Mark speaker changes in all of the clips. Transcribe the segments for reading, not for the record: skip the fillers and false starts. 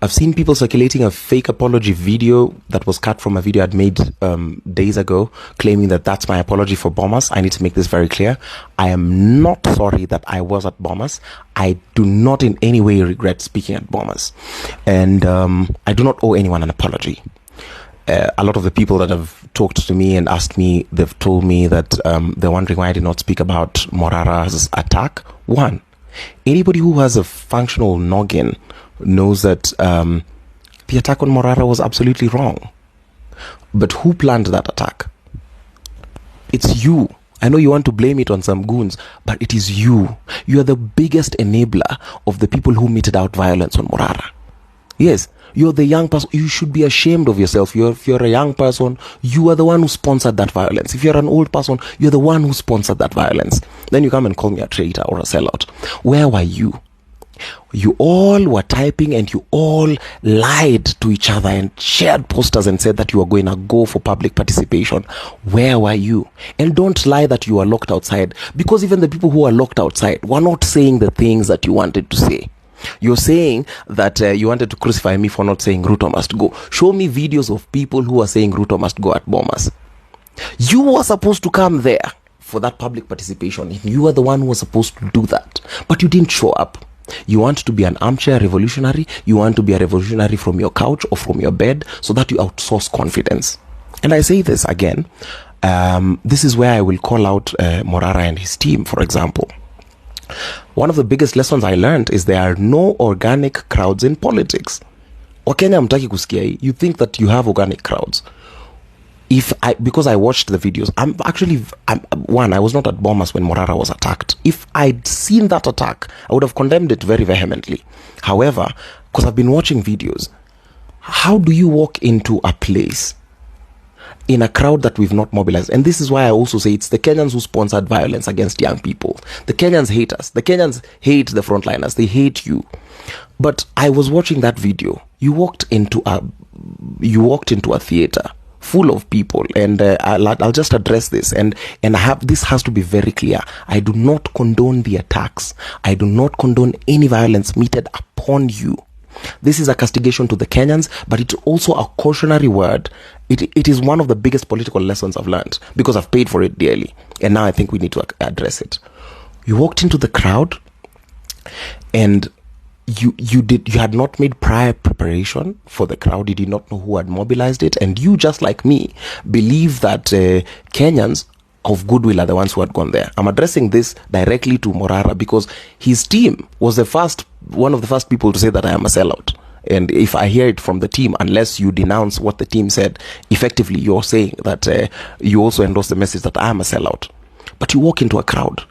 Speaker 1: I've seen people circulating a fake apology video that was cut from a video I'd made days ago, claiming that that's my apology for BOMAS. I need to make this very clear. I am not sorry that I was at BOMAS. I do not in any way regret speaking at BOMAS. And I do not owe anyone an apology. A lot of the people that have talked to me and asked me, they've told me that they're wondering why I did not speak about Morara's attack. One, anybody who has a functional noggin knows that the attack on Morara was absolutely wrong. But who planned that attack? It's you. I know you want to blame it on some goons, but it is you. You are the biggest enabler of the people who meted out violence on Morara. Yes, you're the young person. You should be ashamed of yourself. If you're a young person, you are the one who sponsored that violence. If you're an old person, you're the one who sponsored that violence. Then you come and call me a traitor or a sellout. Where were you? You all were typing and you all lied to each other and shared posters and said that you were going to go for public participation. Where were you? And don't lie that you were locked outside, because even the people who are locked outside were not saying the things that you wanted to say. You're saying that you wanted to crucify me for not saying Ruto must go. Show me videos of people who are saying Ruto must go at BOMAS. You were supposed to come there for that public participation. You were the one who was supposed to do that, but you didn't show up. You want to be an armchair revolutionary. You want to be a revolutionary from your couch or from your bed so that you outsource confidence. And I say this again. This is where I will call out Morara and his team, for example. One of the biggest lessons I learned is there are no organic crowds in politics. Wakenya mtaki kusikia hii. You think that you have organic crowds. Because I watched the videos, I was not at BOMAS when Morara was attacked. If I'd seen that attack, I would have condemned it very vehemently. However, because I've been watching videos, how do you walk into a place in a crowd that we've not mobilized? And this is why I also say it's the Kenyans who sponsored violence against young people. The Kenyans hate us. The Kenyans hate the frontliners. They hate you. But I was watching that video. You walked into a theater full of people, and I'll just address this, and this has to be very clear. I do not condone the attacks. I do not condone any violence meted upon you. This is a castigation to the Kenyans, but it's also a cautionary word. It is one of the biggest political lessons I've learned, because I've paid for it dearly, and now I think we need to address it. You walked into the crowd, and you had not made prior preparation for the crowd. You did not know who had mobilized it, and you, just like me, believe that Kenyans of goodwill are the ones who had gone there. I'm addressing this directly to Morara because his team was one of the first people to say that I am a sellout. And if I hear it from the team, unless you denounce what the team said, effectively you're saying that you also endorse the message that I am a sellout. But you walk into a crowd.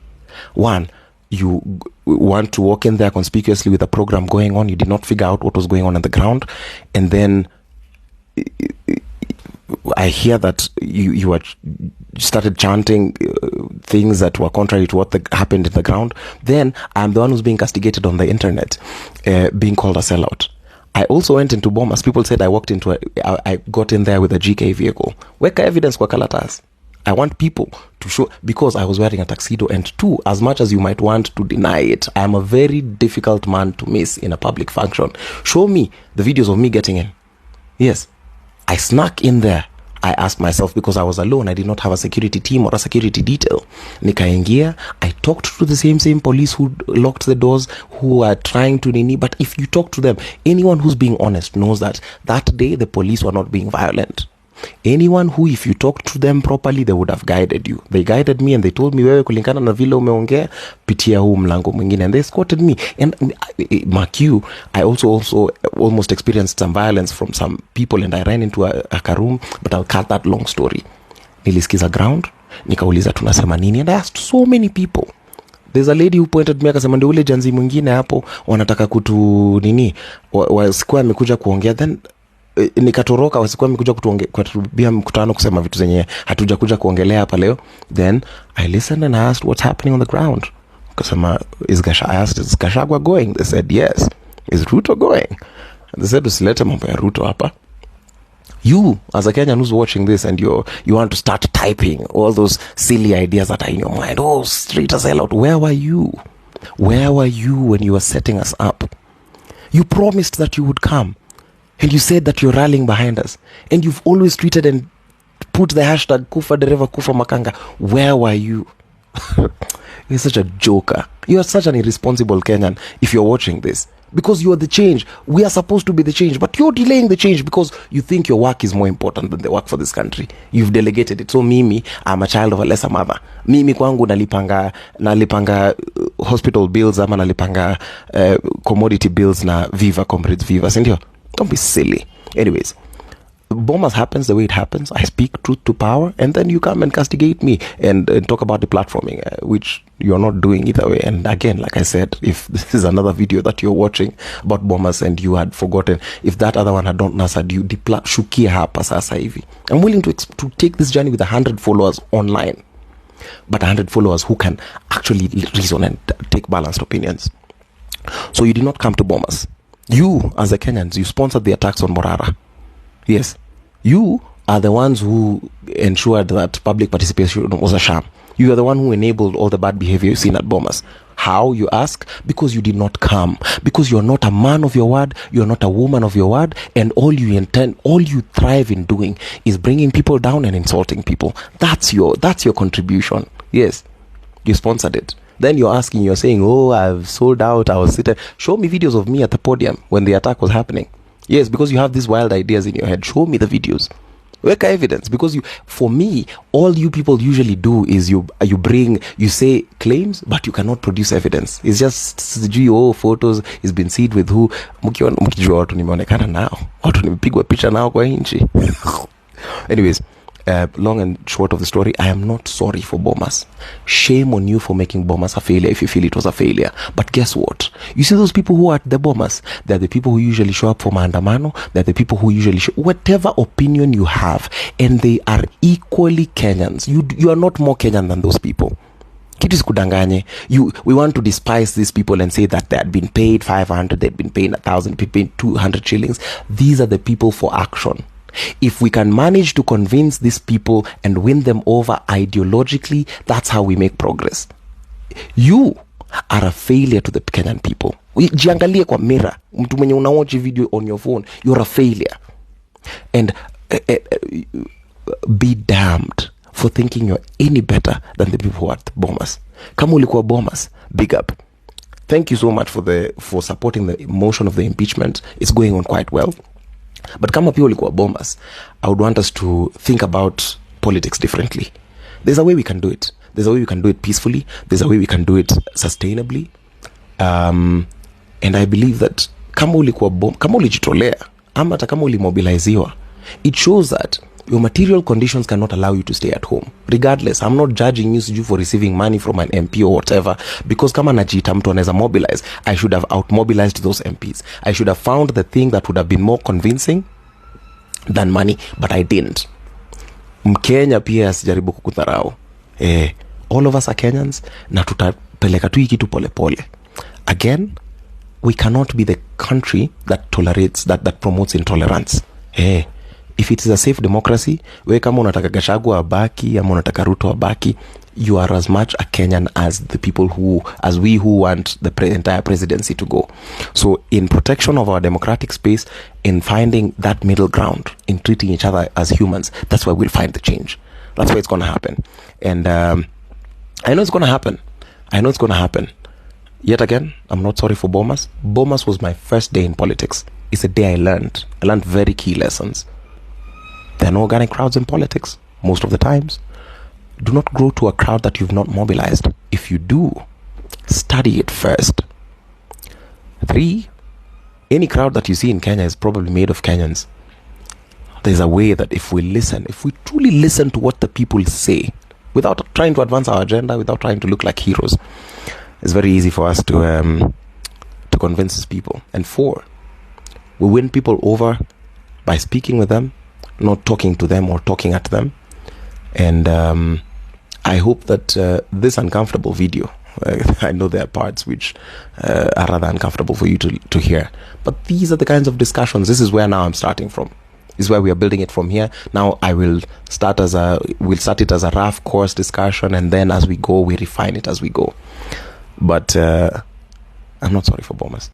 Speaker 1: One, you want to walk in there conspicuously with a program going on. You did not figure out what was going on the ground. And then I hear that you started chanting things that were contrary to what happened in the ground. Then I'm the one who's being castigated on the internet, being called a sellout. I also went into BOMAS. People said I got in there with a GK vehicle. Weka evidence kwa kalatas. I want people to show, because I was wearing a tuxedo. And two, as much as you might want to deny it, I am a very difficult man to miss in a public function. Show me the videos of me getting in. Yes, I snuck in there. I asked myself, because I was alone, I did not have a security team or a security detail. Nikaingia, I talked to the same police who locked the doors, who are trying to nini. But if you talk to them, anyone who's being honest knows that day the police were not being violent. Anyone who, if you talk to them properly, they would have guided you. They guided me and they told me, wewe kulingana na vile umeongea, pitia huu mlango mwingine, and they escorted me. And McOure, I also almost experienced some violence from some people, and I ran into a room, but I'll cut that long story. Nilisikiza ground, nikauliza tunasema nini, and I asked so many people. There's a lady who pointed me akasema ndio ule janzi mwingine hapo wanataka kutu nini, wasikuwa amekuja kuongea. Then nikatoroka, wasikuwa amekuja kutubia mkutano kusema vitu zenye hatuja kuja kuongelea hapa leo. Then I listened and I asked what's happening on the ground. Kasema I asked, is Gachagua going? They said yes. Is Ruto going? And they said usilete mambo ya Ruto hapa. You, as a Kenyan who's watching this, and you want to start typing all those silly ideas that are in your mind. Oh, straight as hell out. Where were you? Where were you when you were setting us up? You promised that you would come. And you said that you're rallying behind us. And you've always tweeted and put the hashtag Kufa Dereva Kufa Makanga. Where were you? You're such a joker. You're such an irresponsible Kenyan if you're watching this. Because you are the change. We are supposed to be the change. But you're delaying the change because you think your work is more important than the work for this country. You've delegated it. So mimi, I'm a child of a lesser mother. Mimi kwangu nalipanga hospital bills ama nalipanga commodity bills na Viva, comrades Viva. Sindio? Don't be silly. Anyways. BOMAS happens the way it happens. I speak truth to power, and then you come and castigate me and talk about the platforming, which you're not doing either way. And again, like I said, if this is another video that you're watching about BOMAS and you had forgotten, if that other one had not answered you, shukia hapa sasa hivi. I'm willing to take this journey with 100 followers online, but 100 followers who can actually reason and take balanced opinions. So you did not come to BOMAS. You, as the Kenyans, you sponsored the attacks on Morara. Yes, you are the ones who ensured that public participation was a sham. You are the one who enabled all the bad behavior you've seen at BOMAS. How, you ask? Because you did not come. Because you're not a man of your word, you're not a woman of your word, and all you thrive in doing is bringing people down and insulting people. That's your contribution. Yes, you sponsored it. Then you're saying, oh, I've sold out, I was sitting. Show me videos of me at the podium when the attack was happening. Yes, because you have these wild ideas in your head. Show me the videos. Wake evidence. Because for me, all you people usually do is you say claims, but you cannot produce evidence. It's just GO photos. It's been seen with who. Mkijua watu nimeonekana nao. Watu nimepigwa picha nao kwa inchi. Anyways, long and short of the story, I am not sorry for BOMAS. Shame on you for making BOMAS a failure if you feel it was a failure. But guess what? You see those people who are at the BOMAS, they're the people who usually show up for maandamano. They're the people who usually show whatever opinion you have, and they are equally Kenyans. You are not more Kenyan than those people. Kitu sikudanganye. We want to despise these people and say that they had been paid 500, they'd been paid 1,000, paid 200 shillings. These are the people for action. If we can manage to convince these people and win them over ideologically, that's how we make progress. You are a failure to the Kenyan people. Jiangalie kwa mirror. Mtu mwenye unawatch video on your phone, you're a failure. And be damned for thinking you're any better than the people who are at BOMAS. Kama ulikuwa BOMAS, big up. Thank you so much for supporting the motion of the impeachment. It's going on quite well. But kama pia ulikuwa BOMAS, I would want us to think about politics differently. There's a way we can do it. There's a way we can do it peacefully. There's a way we can do it sustainably. And I believe that kama ulijitolea, ama hata kama ulimobiliziwa, it shows that your material conditions cannot allow you to stay at home. Regardless, I'm not judging you for receiving money from an MP or whatever, because kama najita mtu anaweza mobilize, I should have out-mobilized those MPs. I should have found the thing that would have been more convincing than money, but I didn't. Mkenya pia asijaribu kukudharau. All of us are Kenyans, na tutapeleka tu hiki tu pole pole. Again, we cannot be the country that tolerates, that promotes intolerance. If it is a safe democracy, we kama unataka Gachagua abaki ama unataka Ruto abaki, you are as much a Kenyan as the people as we who want the entire presidency to go. So in protection of our democratic space, in finding that middle ground, in treating each other as humans, that's where we'll find the change. That's where it's going to happen. And I know it's going to happen. Yet again, I'm not sorry for BOMAS. BOMAS was my first day in politics. It's a day I learned very key lessons. There are no organic crowds in politics, most of the times. Do not grow to a crowd that you've not mobilized. If you do, study it first. 3, any crowd that you see in Kenya is probably made of Kenyans. There's a way that if we truly listen to what the people say, without trying to advance our agenda, without trying to look like heroes, it's very easy for us to convince these people. And 4, we win people over by speaking with them, not talking to them or talking at them. And I hope that this uncomfortable video, I know there are parts which are rather uncomfortable for you to hear, but these are the kinds of discussions. This is where now I'm starting from. This is where we are building it from here. Now we'll start it as a rough course discussion, and then as we go, we refine it as we go. But I'm not sorry for BOMAS.